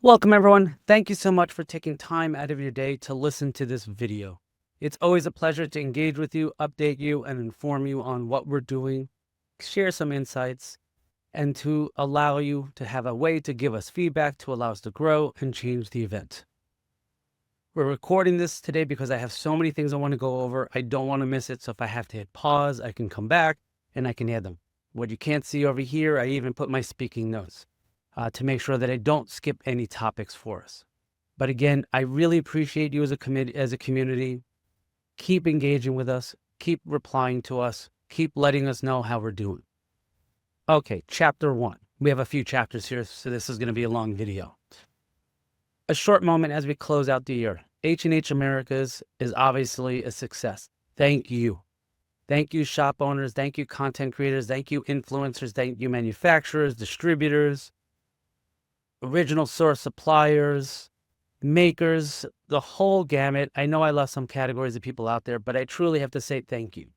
Welcome everyone. Thank you so much for taking time out of your day to listen to this video. It's always a pleasure to engage with you, update you, and inform you on what we're doing, share some insights, and to allow you to have a way to give us feedback to allow us to grow and change the event. We're recording this today because I have so many things I want to go over. I don't want to miss it. So if I have to hit pause, I can come back and I can add them. What you can't see over here, I even put my speaking notes to make sure that I don't skip any topics for us. But again, I really appreciate you as a community. Keep engaging with us, keep replying to us, keep letting us know how we're doing. Okay, chapter 1. We have a few chapters here, so this is going to be a long video. A short moment as we close out the year. H&H Americas is obviously a success. Thank you. Thank you, shop owners. Thank you, content creators. Thank you, influencers. Thank you, manufacturers, distributors, original source suppliers, makers, the whole gamut. I know I left some categories of people out there, but I truly have to say thank you.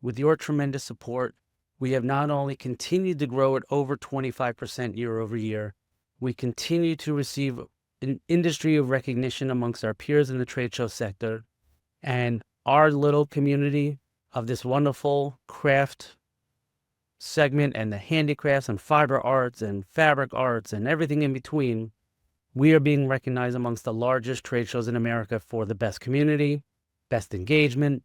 With your tremendous support, we have not only continued to grow at over 25% year over year, we continue to receive an industry of recognition amongst our peers in the trade show sector, and our little community of this wonderful craft segment and the handicrafts and fiber arts and fabric arts and everything in between, we are being recognized amongst the largest trade shows in America for the best community, best engagement,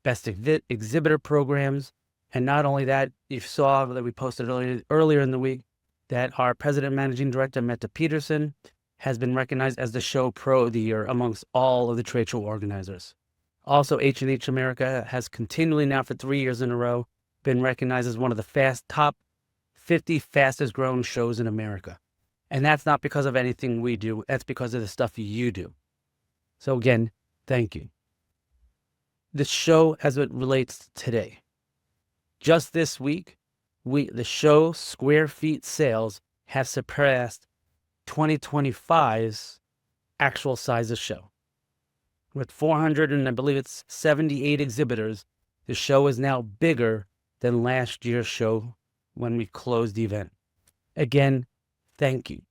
best exhibitor programs. And not only that, you saw that we posted earlier in the week that our president and managing director, Mette Peterson, has been recognized as the show pro of the year amongst all of the trade show organizers. Also, H&H America has continually now for 3 years in a row been recognized as one of the top 50 fastest growing shows in America. And that's not because of anything we do. That's because of the stuff you do. So again, thank you. The show as it relates to today. Just this week, the show square feet sales have surpassed 2025's actual size of show. With 400 and I believe it's 78 exhibitors, the show is now bigger than last year's show when we closed the event. Again, thank you.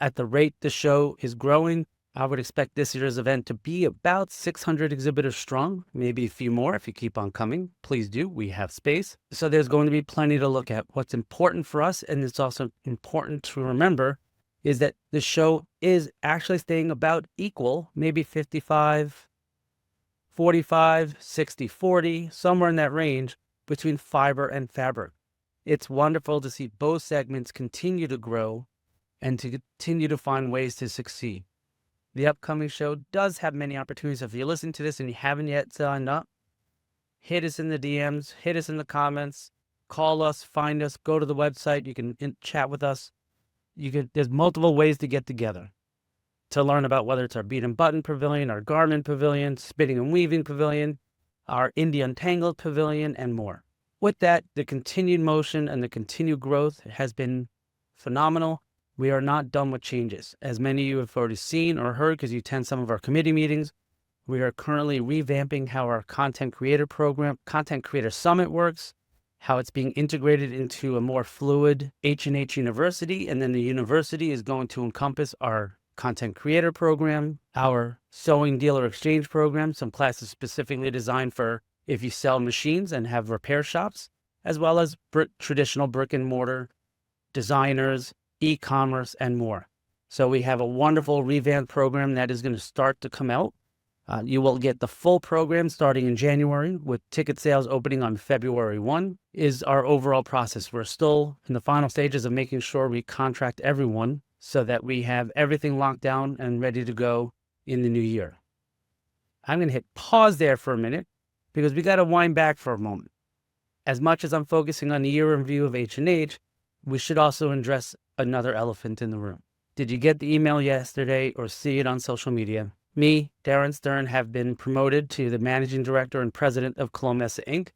At the rate the show is growing, I would expect this year's event to be about 600 exhibitors strong, maybe a few more if you keep on coming. Please do. We have space. So there's going to be plenty to look at. What's important for us, and it's also important to remember, is that the show is actually staying about equal, maybe 55, 45, 60, 40, somewhere in that range between fiber and fabric. It's wonderful to see both segments continue to grow and to continue to find ways to succeed. The upcoming show does have many opportunities. If you listen to this and you haven't yet signed up, hit us in the DMs, hit us in the comments, call us, find us, go to the website. You can chat with us. There's multiple ways to get together to learn about whether it's our bead and button pavilion, our garment pavilion, spinning and weaving pavilion, our India Untangled pavilion, and more. With that, the continued motion and the continued growth has been phenomenal. We are not done with changes. As many of you have already seen or heard because you attend some of our committee meetings, we are currently revamping how our content creator summit works, how it's being integrated into a more fluid H&H University, and then the university is going to encompass our content creator program, our sewing dealer exchange program, some classes specifically designed for if you sell machines and have repair shops, as well as traditional brick and mortar designers, e-commerce, and more. So we have a wonderful revamped program that is going to start to come out. You will get the full program starting in January, with ticket sales opening on February 1 is our overall process. We're still in the final stages of making sure we contract everyone so that we have everything locked down and ready to go in the new year. I'm going to hit pause there for a minute because we got to wind back for a moment. As much as I'm focusing on the year in view of H&H, we should also address another elephant in the room. Did you get the email yesterday or see it on social media? Me, Darrin Stern, have been promoted to the managing director and president of Koelnmesse Inc.,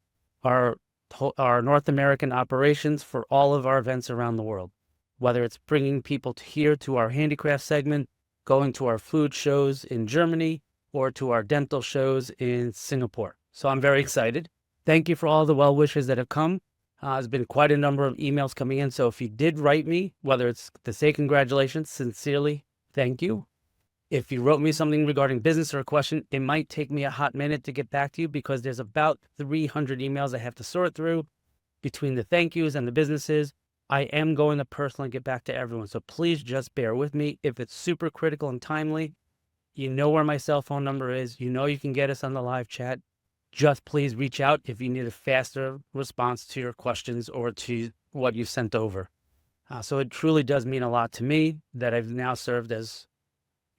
our North American operations for all of our events around the world. Whether it's bringing people here to our handicraft segment, going to our food shows in Germany, or to our dental shows in Singapore. So I'm very excited. Thank you for all the well wishes that have come. There's been quite a number of emails coming in. So if you did write me, whether it's to say congratulations, sincerely, thank you. If you wrote me something regarding business or a question, it might take me a hot minute to get back to you because there's about 300 emails I have to sort through between the thank yous and the businesses. I am going to personally get back to everyone. So please just bear with me. If it's super critical and timely, you know where my cell phone number is. You know you can get us on the live chat. Just please reach out if you need a faster response to your questions or to what you sent over. So it truly does mean a lot to me that I've now served as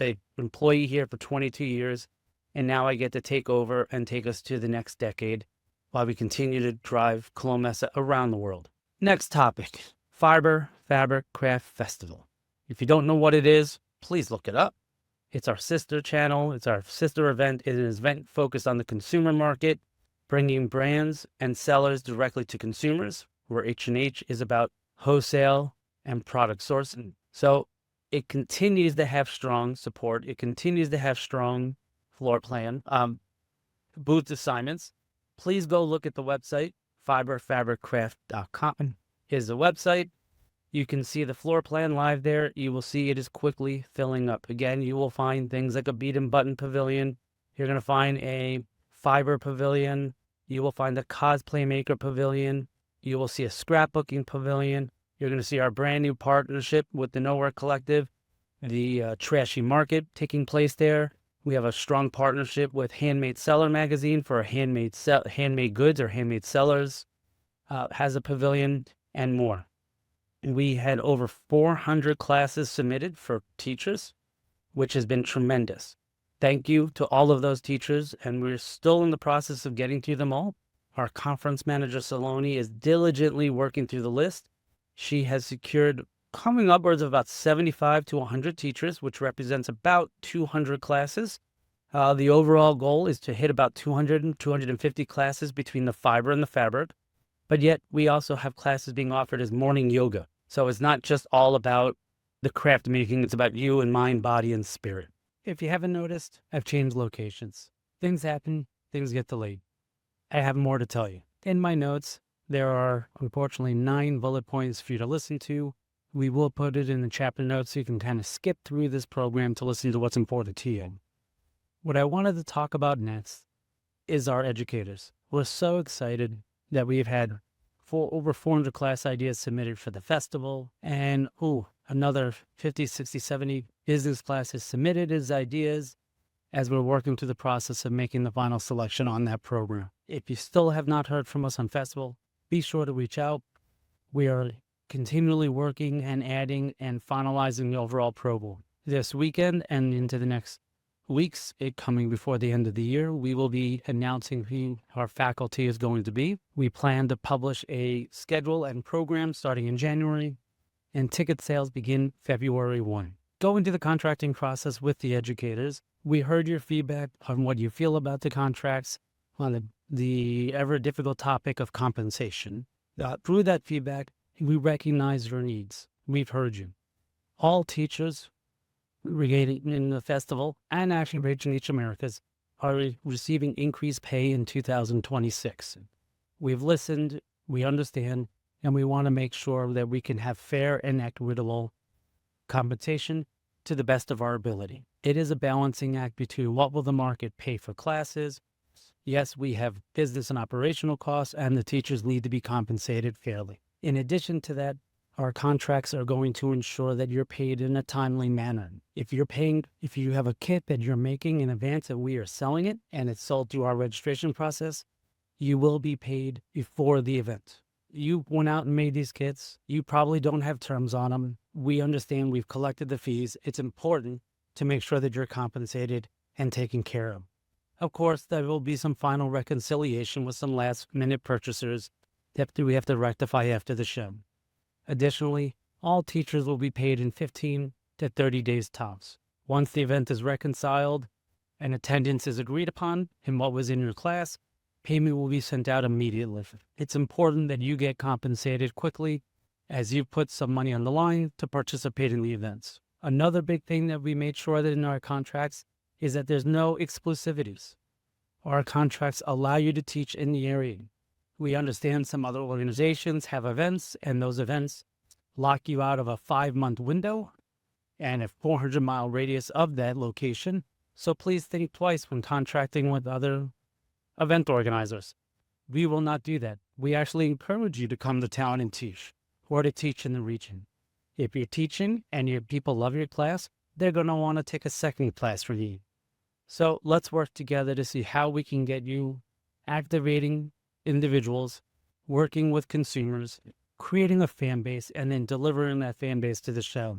an employee here for 22 years, and now I get to take over and take us to the next decade while we continue to drive Koelnmesse around the world. Next topic, Fiber Fabric Craft Festival. If you don't know what it is, please look it up. It's our sister channel. It's our sister event. It is an event focused on the consumer market, bringing brands and sellers directly to consumers, where H&H is about wholesale and product sourcing. So it continues to have strong support. It continues to have strong floor plan, booth assignments. Please go look at the website. fiberfabriccraft.com is the website. You can see the floor plan live there. You will see it is quickly filling up. Again, you will find things like a bead and button pavilion. You're going to find a fiber pavilion. You will find the cosplay maker pavilion. You will see a scrapbooking pavilion. You're going to see our brand new partnership with the Nowhere Collective, the Trashy Market taking place there. We have a strong partnership with Handmade Seller magazine for handmade goods or handmade sellers, has a pavilion and more. We had over 400 classes submitted for teachers, which has been tremendous. Thank you to all of those teachers, and we're still in the process of getting to them all. Our conference manager, Saloni, is diligently working through the list. She has secured coming upwards of about 75 to 100 teachers, which represents about 200 classes. The overall goal is to hit about 200 and 250 classes between the fiber and the fabric. But yet we also have classes being offered as morning yoga. So it's not just all about the craft making. It's about you and mind, body, and spirit. If you haven't noticed, I've changed locations. Things happen, things get delayed. I have more to tell you. In my notes, there are unfortunately 9 bullet points for you to listen to. We will put it in the chapter notes so you can kind of skip through this program to listen to what's important to you. What I wanted to talk about next is our educators. We're so excited that we've had over 400 class ideas submitted for the festival, and another 50, 60, 70 business classes submitted as ideas as we're working through the process of making the final selection on that program. If you still have not heard from us on festival, be sure to reach out. We are continually working and adding and finalizing the overall program. This weekend and into the next weeks, coming before the end of the year, we will be announcing who our faculty is going to be. We plan to publish a schedule and program starting in January, and ticket sales begin February 1. Go into the contracting process with the educators. We heard your feedback on what you feel about the contracts, on the ever difficult topic of compensation. Through that feedback, we recognize your needs. We've heard you. All teachers in the festival and actually H&H Americas are receiving increased pay in 2026. We've listened, we understand, and we want to make sure that we can have fair and equitable compensation to the best of our ability. It is a balancing act between what will the market pay for classes. Yes, we have business and operational costs, and the teachers need to be compensated fairly. In addition to that, our contracts are going to ensure that you're paid in a timely manner. If you have a kit that you're making in advance and we are selling it and it's sold through our registration process, you will be paid before the event. You went out and made these kits. You probably don't have terms on them. We understand, we've collected the fees. It's important to make sure that you're compensated and taken care of. Of course, there will be some final reconciliation with some last-minute purchasers that we have to rectify after the show. Additionally, all teachers will be paid in 15 to 30 days tops. Once the event is reconciled and attendance is agreed upon and what was in your class, payment will be sent out immediately. It's important that you get compensated quickly as you put some money on the line to participate in the events. Another big thing that we made sure that in our contracts is that there's no exclusivities. Our contracts allow you to teach in the area. We understand some other organizations have events, and those events lock you out of a 5-month window, and a 400-mile radius of that location. So please think twice when contracting with other event organizers. We will not do that. We actually encourage you to come to town and teach, or to teach in the region. If you're teaching and your people love your class, they're going to want to take a second class from you. So let's work together to see how we can get you activating individuals, working with consumers, creating a fan base, and then delivering that fan base to the show.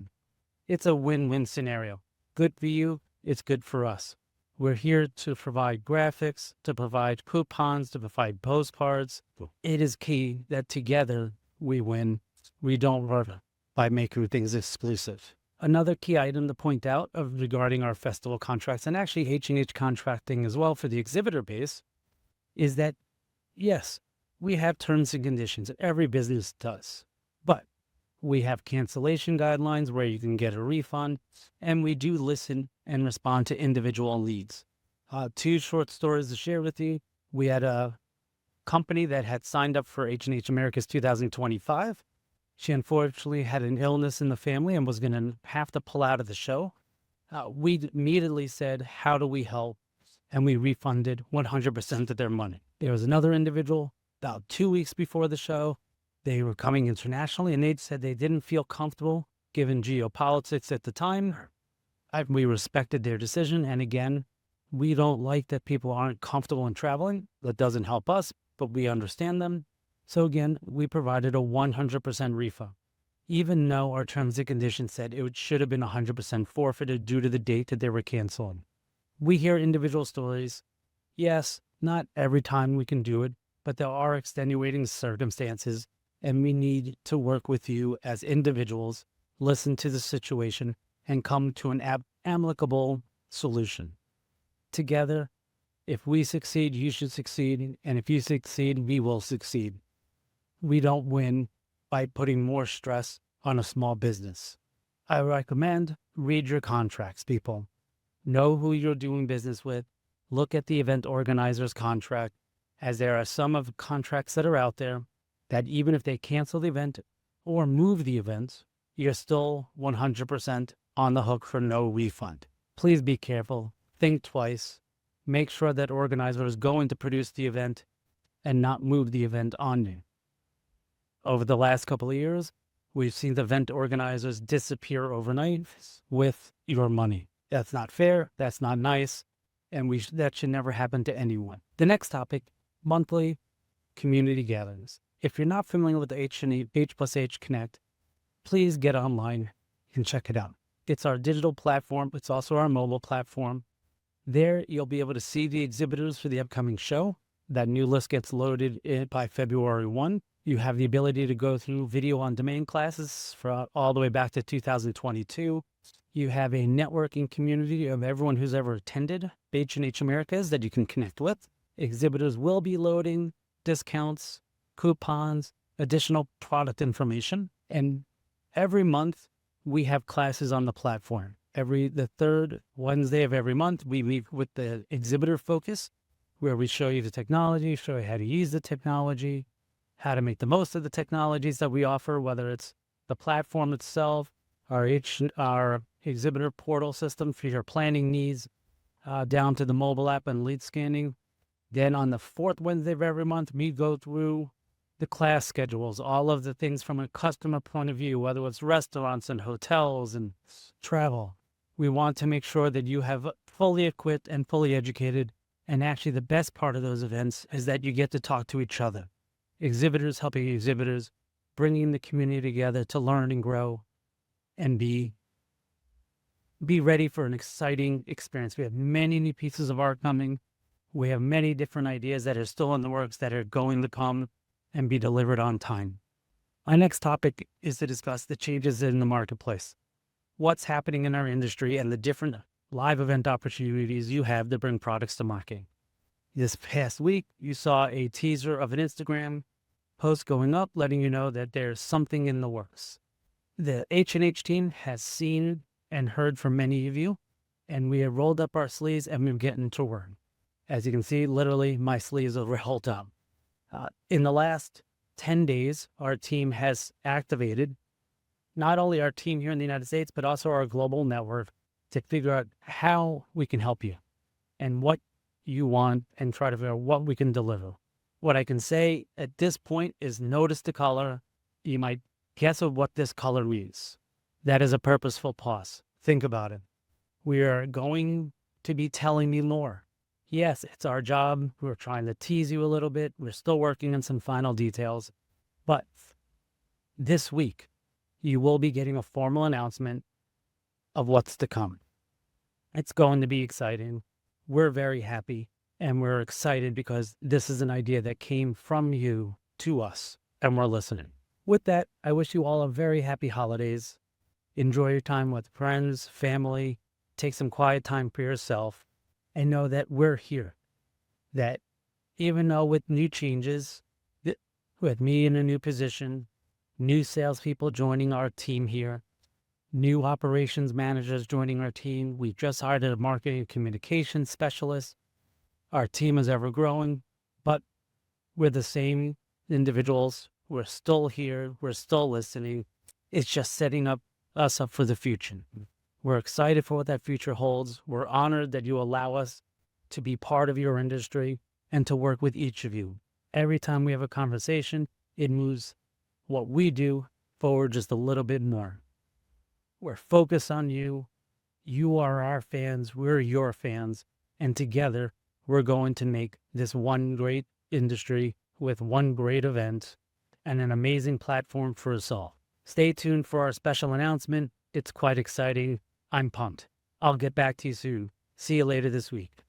It's a win-win scenario. Good for you, it's good for us. We're here to provide graphics, to provide coupons, to provide postcards. It is key that together we win. We don't work by making things exclusive. Another key item to point out regarding our festival contracts, and actually H&H contracting as well for the exhibitor base, is that, yes, we have terms and conditions. Every business does. But we have cancellation guidelines where you can get a refund, and we do listen and respond to individual leads. 2 short stories to share with you. We had a company that had signed up for H&H America's 2025. She unfortunately had an illness in the family and was going to have to pull out of the show. We immediately said, how do we help? And we refunded 100% of their money. There was another individual about 2 weeks before the show. They were coming internationally, and they said they didn't feel comfortable given geopolitics at the time. We respected their decision. And again, we don't like that people aren't comfortable in traveling. That doesn't help us, but we understand them. So again, we provided a 100% refund, even though our terms and conditions said it should have been 100% forfeited due to the date that they were canceling. We hear individual stories. Yes, not every time we can do it, but there are extenuating circumstances, and we need to work with you as individuals, listen to the situation, and come to an amicable solution. Together, if we succeed, you should succeed, and if you succeed, we will succeed. We don't win by putting more stress on a small business. I recommend read your contracts, people. Know who you're doing business with. Look at the event organizer's contract, as there are some of the contracts that are out there that even if they cancel the event or move the event, you're still 100% on the hook for no refund. Please be careful. Think twice. Make sure that organizer is going to produce the event and not move the event on you. Over the last couple of years, we've seen the event organizers disappear overnight with your money. That's not fair. That's not nice. And that should never happen to anyone. The next topic, monthly community gatherings. If you're not familiar with the H+H Connect, please get online and check it out. It's our digital platform. It's also our mobile platform. There, you'll be able to see the exhibitors for the upcoming show. That new list gets loaded by February 1. You have the ability to go through video on demand classes for all the way back to 2022. You have a networking community of everyone who's ever attended H&H Americas that you can connect with. Exhibitors will be loading discounts, coupons, additional product information. And every month, we have classes on the platform. The third Wednesday of every month, we meet with the exhibitor focus, where we show you the technology, show you how to use the technology, how to make the most of the technologies that we offer, whether it's the platform itself, our exhibitor portal system for your planning needs, down to the mobile app and lead scanning. Then on the 4th Wednesday of every month, we go through the class schedules, all of the things from a customer point of view, whether it's restaurants and hotels and travel. We want to make sure that you have fully equipped and fully educated. And actually the best part of those events is that you get to talk to each other. Exhibitors helping exhibitors, bringing the community together to learn and grow and be ready for an exciting experience. We have many new pieces of art coming. We have many different ideas that are still in the works that are going to come and be delivered on time. My next topic is to discuss the changes in the marketplace. What's happening in our industry and the different live event opportunities you have to bring products to market. This past week, you saw a teaser of an Instagram post going up, letting you know that there's something in the works. The H&H team has seen and heard from many of you, and we have rolled up our sleeves and we're getting to work. As you can see, literally, my sleeves are rolled up. In the last 10 days, our team has activated not only our team here in the United States, but also our global network to figure out how we can help you and what you want and try to figure out what we can deliver. What I can say at this point is notice the color. You might guess of what this color means. That is a purposeful pause. Think about it. We are going to be telling me more. Yes, it's our job. We're trying to tease you a little bit. We're still working on some final details. But this week, you will be getting a formal announcement of what's to come. It's going to be exciting. We're very happy and we're excited because this is an idea that came from you to us and we're listening. With that, I wish you all a very happy holidays. Enjoy your time with friends, family. Take some quiet time for yourself and know that we're here. That even though with new changes, with me in a new position, new salespeople joining our team here, new operations managers joining our team, we just hired a marketing and communications specialist. Our team is ever growing, but we're the same individuals. We're still here. We're still listening. It's just setting us up for the future. We're excited for what that future holds. We're honored that you allow us to be part of your industry and to work with each of you. Every time we have a conversation, it moves what we do forward just a little bit more. We're focused on you. You are our fans. We're your fans. And together, we're going to make this one great industry with one great event and an amazing platform for us all. Stay tuned for our special announcement. It's quite exciting. I'm pumped. I'll get back to you soon. See you later this week.